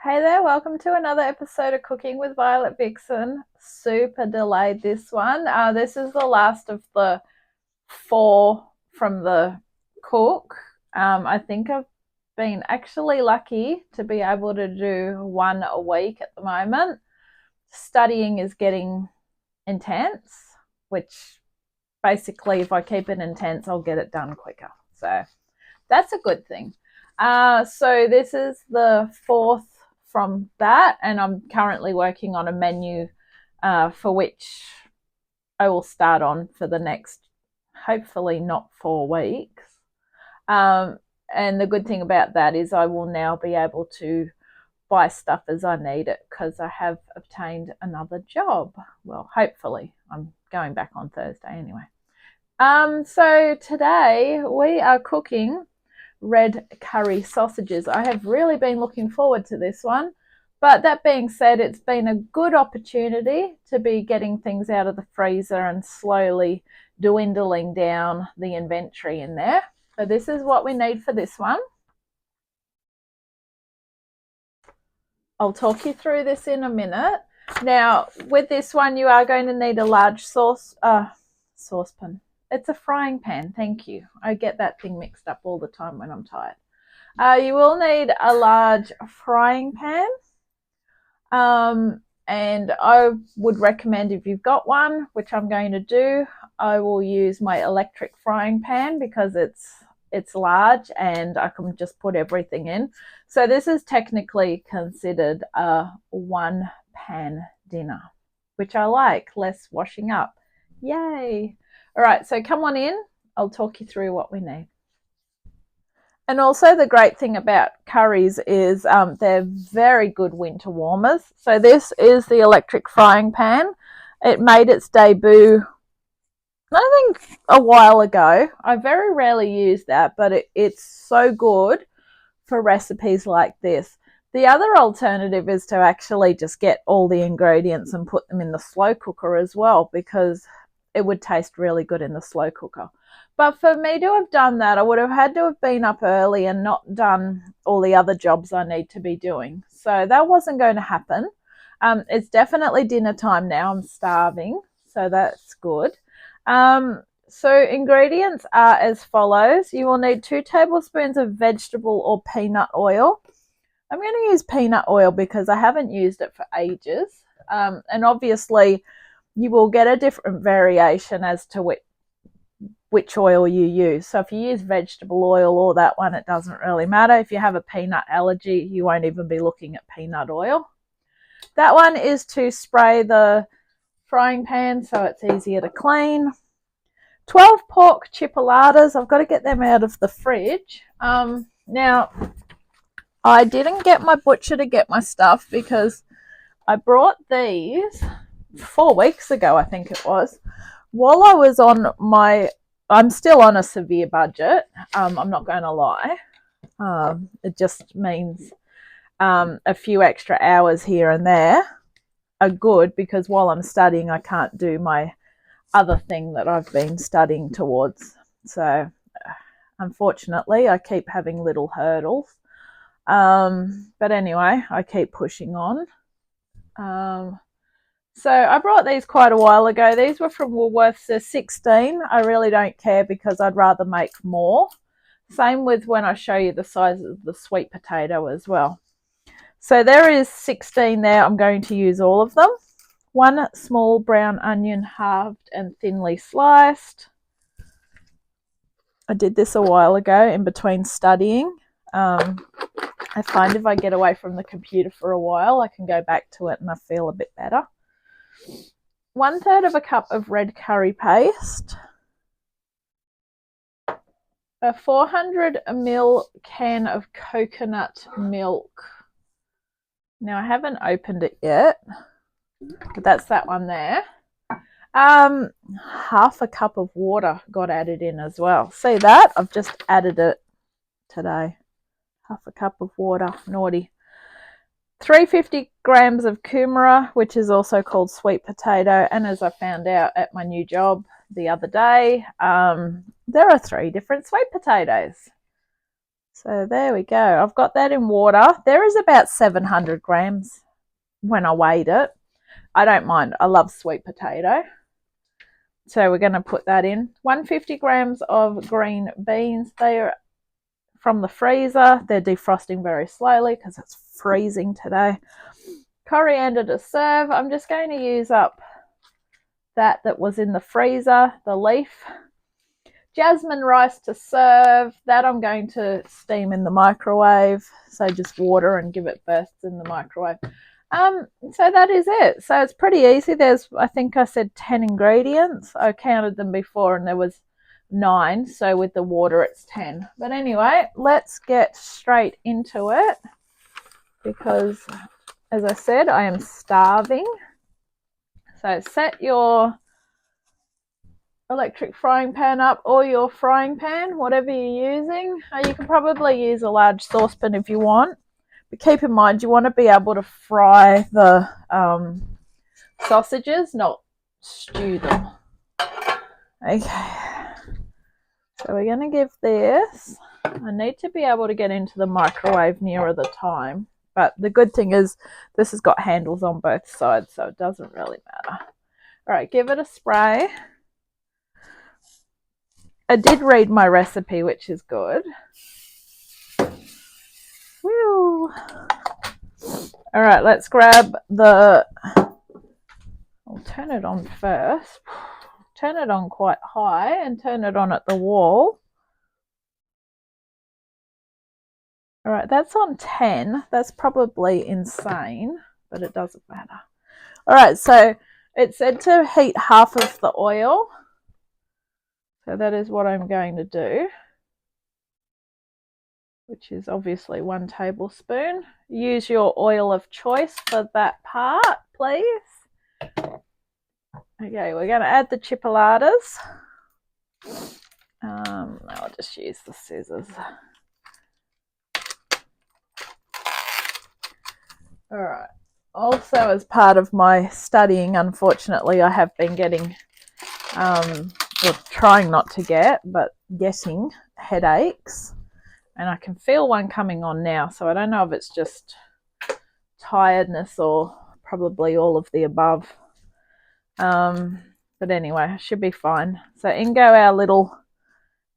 Hey there, welcome to another episode of Cooking with Violet Vixen. Super delayed this one. This is the last of the 4 from the cook. I think I've been actually lucky to be able to do one a week at the moment. Studying is getting intense, which basically, if I keep it intense, I'll get it done quicker. So that's a good thing. So this is the 4th from that, and I'm currently working on a menu for which I will start on for the next, hopefully not 4 weeks. And the good thing about that is I will now be able to buy stuff as I need it because I have obtained another job. Well, hopefully. I'm going back on Thursday anyway. So today we are cooking red curry sausages. I have really been looking forward to this one. But that being said, it's been a good opportunity to be getting things out of the freezer and slowly dwindling down the inventory in there. So this is what we need for this one. I'll talk you through this in a minute. Now, with this one, you are going to need a large saucepan. It's a frying pan, thank you. I get that thing mixed up all the time when I'm tired. You will need a large frying pan. And I would recommend, if you've got one, which I'm going to do, I will use my electric frying pan because it's large and I can just put everything in. So this is technically considered a 1-pan dinner, which I like, less washing up. Yay! All right, so come on in. I'll talk you through what we need. And also the great thing about curries is they're very good winter warmers. So this is the electric frying pan. It made its debut, I think, a while ago. I very rarely use that, but it's so good for recipes like this. The other alternative is to actually just get all the ingredients and put them in the slow cooker as well, because it would taste really good in the slow cooker. But for me to have done that, I would have had to have been up early and not done all the other jobs I need to be doing. So that wasn't going to happen. It's definitely dinner time now. I'm starving, so that's good. So ingredients are as follows. You will need 2 tablespoons of vegetable or peanut oil. I'm going to use peanut oil because I haven't used it for ages. And obviously, you will get a different variation as to which oil you use. So if you use vegetable oil or that one, it doesn't really matter. If you have a peanut allergy, you won't even be looking at peanut oil. That one is to spray the frying pan so it's easier to clean. 12 pork chipolatas. I've got to get them out of the fridge. Now, I didn't get my butcher to get my stuff because I brought these 4 weeks ago, I think it was, while I was on I'm still on a severe budget. I'm not going to lie. It just means a few extra hours here and there are good because while I'm studying, I can't do my other thing that I've been studying towards. So unfortunately, I keep having little hurdles. But anyway, I keep pushing on. So I brought these quite a while ago. These were from Woolworths. They're 16. I really don't care because I'd rather make more. Same with when I show you the size of the sweet potato as well. So there is 16 there. I'm going to use all of them. 1 small brown onion, halved and thinly sliced. I did this a while ago in between studying. I find if I get away from the computer for a while, I can go back to it and I feel a bit better. 1/3 of a cup of red curry paste, a 400 ml can of coconut milk. Now I haven't opened it yet, but that's that one there. Half a cup of water got added in as well. See that? I've just added it today. Half a cup of water, naughty. 350 grams of kumara, which is also called sweet potato. And as I found out at my new job the other day, there are 3 different sweet potatoes. So there we go. I've got that in water. There is about 700 grams when I weighed it. I don't mind. I love sweet potato. So we're going to put that in. 150 grams of green beans. They are from the freezer. They're defrosting very slowly because it's freezing today. Coriander to serve. I'm just going to use up that was in the freezer, the leaf. Jasmine rice to serve. That I'm going to steam in the microwave. So just water and give it bursts in the microwave. So that is it. So it's pretty easy. There's, I think I said 10 ingredients. I counted them before and there was 9. So with the water, it's 10. But anyway, let's get straight into it because, as I said, I am starving. So set your electric frying pan up or your frying pan, whatever you're using. You can probably use a large saucepan if you want. But keep in mind, you want to be able to fry the sausages, not stew them. Okay. So we're going to give this, I need to be able to get into the microwave nearer the time. But the good thing is this has got handles on both sides, so it doesn't really matter. All right, give it a spray. I did read my recipe, which is good. Woo. All right, let's grab the, I'll turn it on first. Turn it on quite high and turn it on at the wall. All right, that's on 10. That's probably insane, but it doesn't matter. All right, so it said to heat half of the oil. So that is what I'm going to do, which is obviously 1 tablespoon. Use your oil of choice for that part, please. Okay, we're going to add the chipolatas. I'll just use the scissors. All right. Also, as part of my studying, unfortunately, I have been getting, or trying not to get, but getting headaches. And I can feel one coming on now, so I don't know if it's just tiredness or probably all of the above. But anyway, I should be fine. So in go our little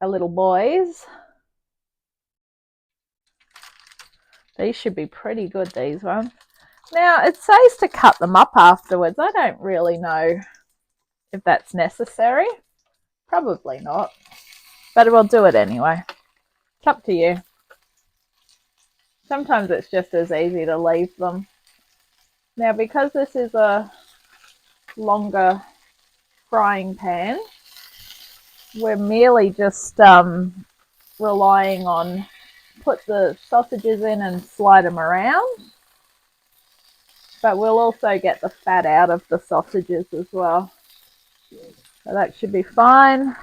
boys. These should be pretty good, these ones. Now, it says to cut them up afterwards. I don't really know if that's necessary. Probably not. But we'll do it anyway. It's up to you. Sometimes it's just as easy to leave them. Now, because this is a longer frying pan, we're merely just relying on put the sausages in and slide them around. But we'll also get the fat out of the sausages as well. So that should be fine.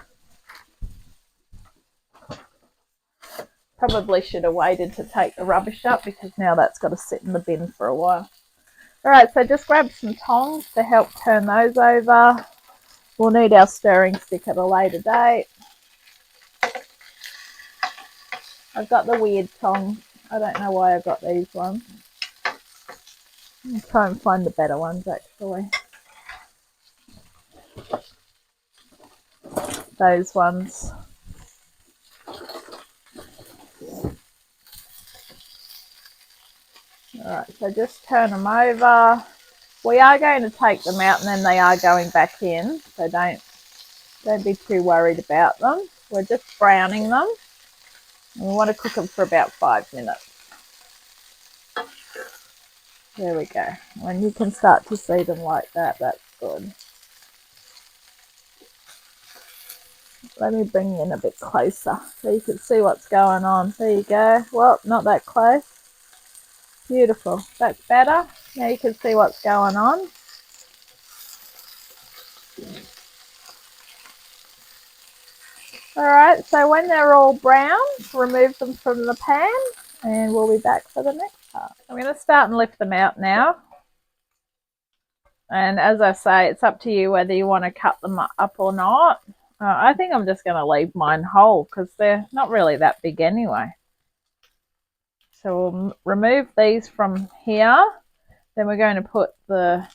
Probably should have waited to take the rubbish up because now that's got to sit in the bin for a while. All right, so just grab some tongs to help turn those over. We'll need our stirring stick at a later date. I've got the weird tongs. I don't know why I got these ones. I'll try and find the better ones actually. Those ones. Alright, so just turn them over. We are going to take them out and then they are going back in. So don't be too worried about them. We're just browning them. And we want to cook them for about 5 minutes. There we go. When you can start to see them like that, that's good. Let me bring you in a bit closer so you can see what's going on. There you go. Well, not that close. Beautiful. That's better. Now you can see what's going on. Alright, so when they're all brown, remove them from the pan and we'll be back for the next part. I'm going to start and lift them out now. And as I say, it's up to you whether you want to cut them up or not. I think I'm just going to leave mine whole because they're not really that big anyway. So we'll remove these from here. Then we're going to put the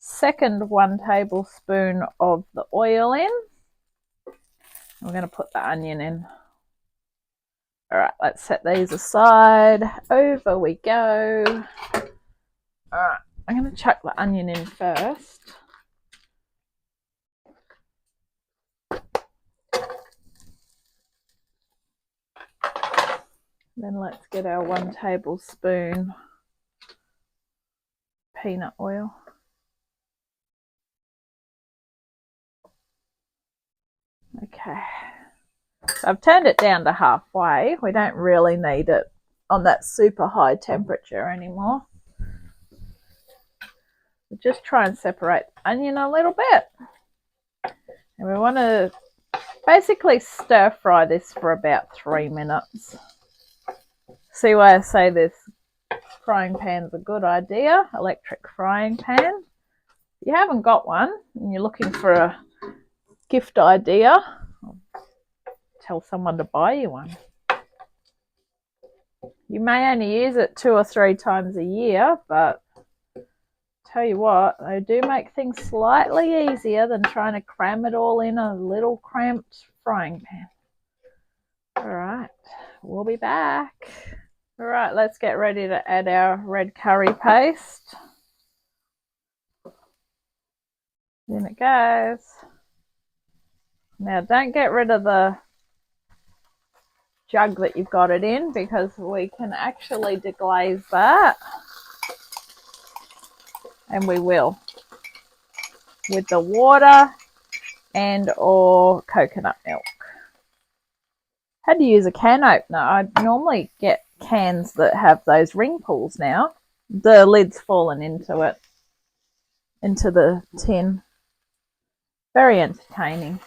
second 1 tablespoon of the oil in. We're going to put the onion in. All right, let's set these aside. Over we go. All right, I'm going to chuck the onion in first. Then let's get our 1 tablespoon peanut oil. Okay, so I've turned it down to halfway. We don't really need it on that super high temperature anymore. We just try and separate the onion a little bit. And we want to basically stir fry this for about 3 minutes. See why I say this frying pan's a good idea, electric frying pan. If you haven't got one and you're looking for a gift idea, tell someone to buy you one. You may only use it 2 or 3 times a year, but tell you what, they do make things slightly easier than trying to cram it all in a little cramped frying pan. All right, we'll be back. All right, let's get ready to add our red curry paste. In it goes. Now don't get rid of the jug that you've got it in, because we can actually deglaze that. And we will, with the water and or coconut milk. Had to use a can opener. I normally get cans that have those ring pulls now. The lid's fallen into it, into the tin. Very entertaining.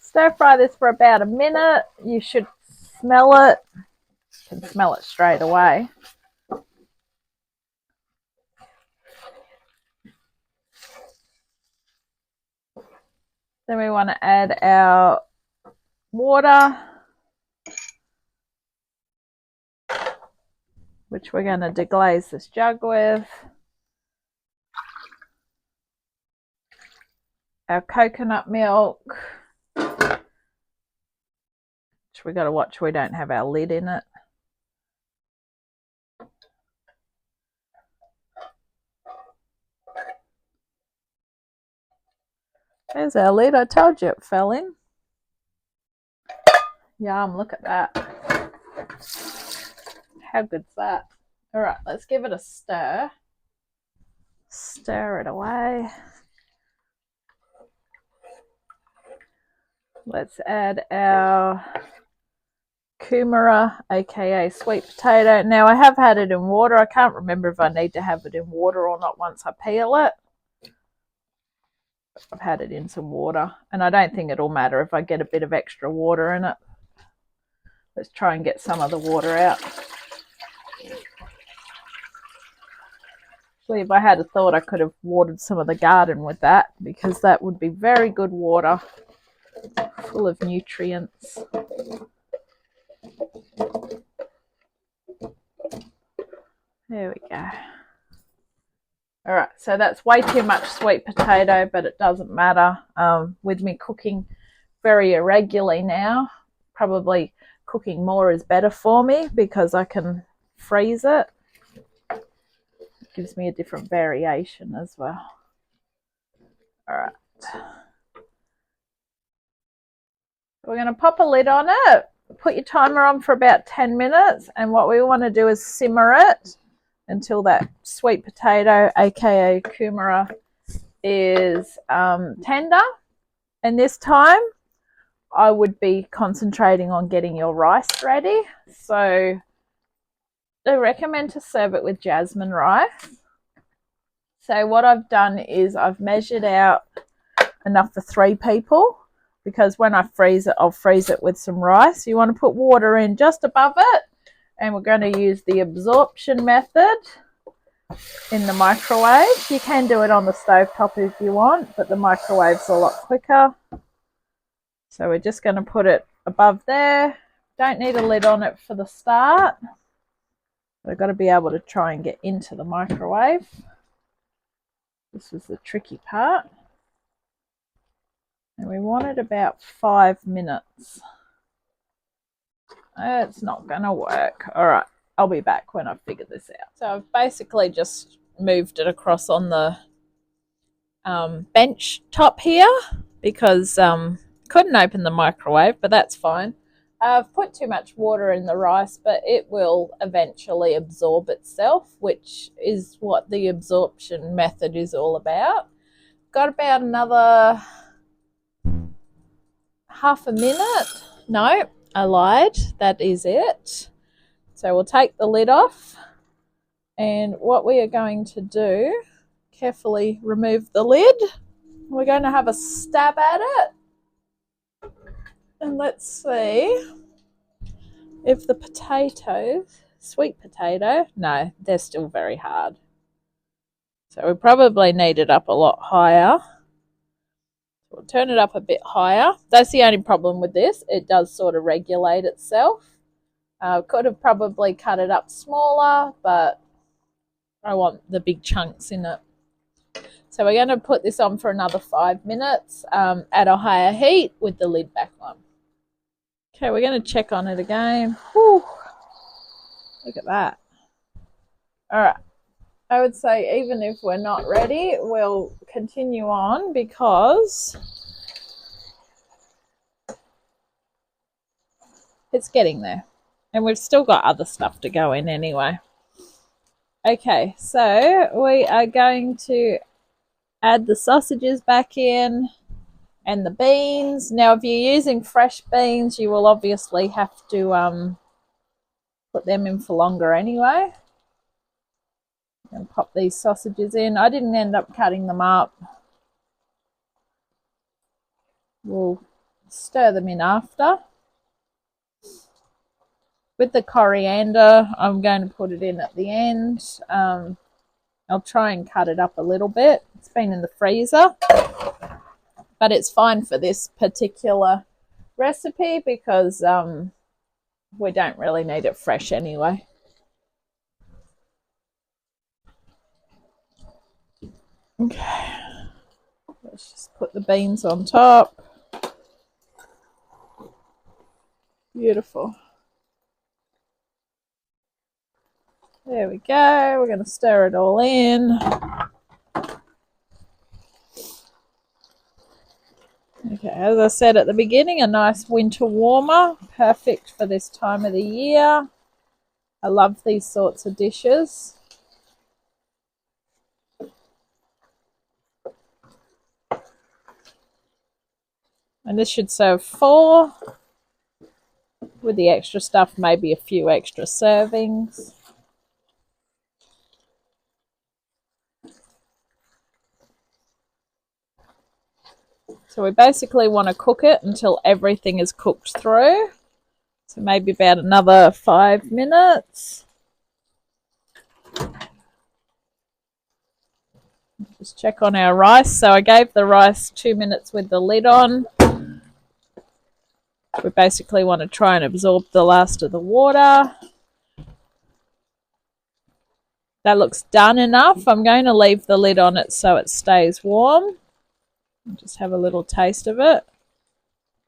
Stir fry this for about a minute. You should smell it. You can smell it straight away. Then we want to add our water, which we're going to deglaze this jug with. Our coconut milk, which we got to watch we don't have our lid in it. There's our lid. I told you it fell in. Yum, look at that. How good's that? All right, let's give it a stir. Stir it away. Let's add our kumara, aka sweet potato. Now I have had it in water. I can't remember if I need to have it in water or not once I peel it. I've had it in some water, and I don't think it'll matter if I get a bit of extra water in it. Let's try and get some of the water out. Actually, if I had a thought, I could have watered some of the garden with that, because that would be very good water, full of nutrients. There we go. All right, so that's way too much sweet potato, but it doesn't matter. With me cooking very irregularly now, probably cooking more is better for me because I can freeze it. It gives me a different variation as well. All right. We're going to pop a lid on it. Put your timer on for about 10 minutes, and what we want to do is simmer it until that sweet potato, aka kumara, is tender. And this time I would be concentrating on getting your rice ready. So I recommend to serve it with jasmine rice. So what I've done is I've measured out enough for 3 people, because when I freeze it, I'll freeze it with some rice. You want to put water in just above it. And we're going to use the absorption method in the microwave. You can do it on the stovetop if you want, but the microwave's a lot quicker. So we're just going to put it above there. Don't need a lid on it for the start. I've got to be able to try and get into the microwave. This is the tricky part. And we want it about 5 minutes. It's not going to work. All right, I'll be back when I've figured this out. So I've basically just moved it across on the bench top here because couldn't open the microwave, but that's fine. I've put too much water in the rice, but it will eventually absorb itself, which is what the absorption method is all about. Got about another half a minute. No, I lied. That is it. So we'll take the lid off, and what we are going to do, carefully remove the lid. We're going to have a stab at it. And let's see if the potatoes, sweet potato, no, they're still very hard. So we probably need it up a lot higher. We'll turn it up a bit higher. That's the only problem with this. It does sort of regulate itself. Could have probably cut it up smaller, but I want the big chunks in it. So we're going to put this on for another 5 minutes at a higher heat with the lid back on. Okay, we're going to check on it again. Whew. Look at that. All right. I would say even if we're not ready, we'll continue on because it's getting there. And we've still got other stuff to go in anyway. Okay, so we are going to add the sausages back in and the beans. Now, if you're using fresh beans, you will obviously have to put them in for longer anyway. I'm going to pop these sausages in. I didn't end up cutting them up. We'll stir them in after. With the coriander, I'm going to put it in at the end. I'll try and cut it up a little bit. It's been in the freezer, but it's fine for this particular recipe because we don't really need it fresh anyway. Okay, let's just put the beans on top. Beautiful. There we go. We're going to stir it all in. Okay, as I said at the beginning, a nice winter warmer, perfect for this time of the year. I love these sorts of dishes. And this should serve 4. With the extra stuff, maybe a few extra servings. So we basically want to cook it until everything is cooked through. So maybe about another 5 minutes. Just check on our rice. So I gave the rice 2 minutes with the lid on. We basically want to try and absorb the last of the water. That looks done enough. I'm going to leave the lid on it so it stays warm. Just have a little taste of it.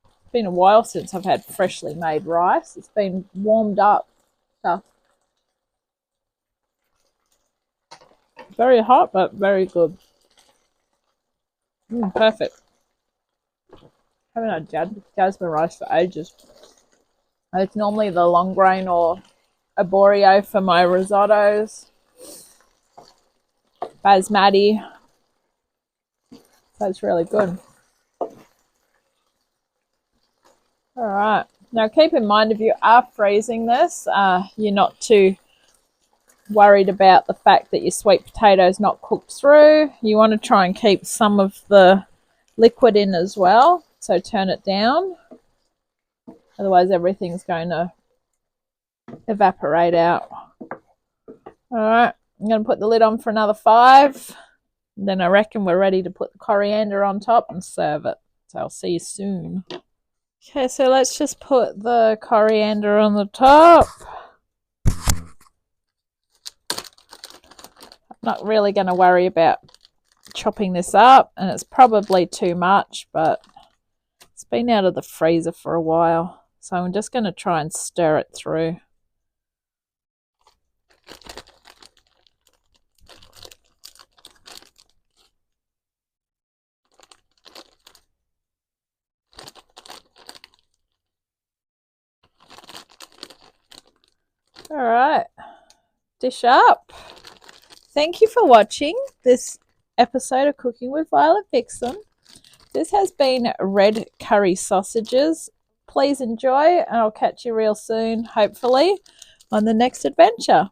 It's been a while since I've had freshly made rice. It's been warmed up stuff. Very hot, but very good. Perfect. Haven't had jasmine rice for ages. It's normally the long grain or arborio for my risottos. Basmati. That's really good. Alright. Now keep in mind, if you are freezing this, you're not too worried about the fact that your sweet potato is not cooked through. You want to try and keep some of the liquid in as well. So turn it down. Otherwise everything's going to evaporate out. Alright. I'm going to put the lid on for another 5. Then I reckon we're ready to put the coriander on top and serve it. So I'll see you soon. Okay, so let's just put the coriander on the top. I'm not really going to worry about chopping this up, and it's probably too much, but it's been out of the freezer for a while, so I'm just going to try and stir it through. All right, dish up. Thank you for watching this episode of Cooking with Violet Vixen. This has been red curry sausages. Please enjoy, and I'll catch you real soon, hopefully, on the next adventure.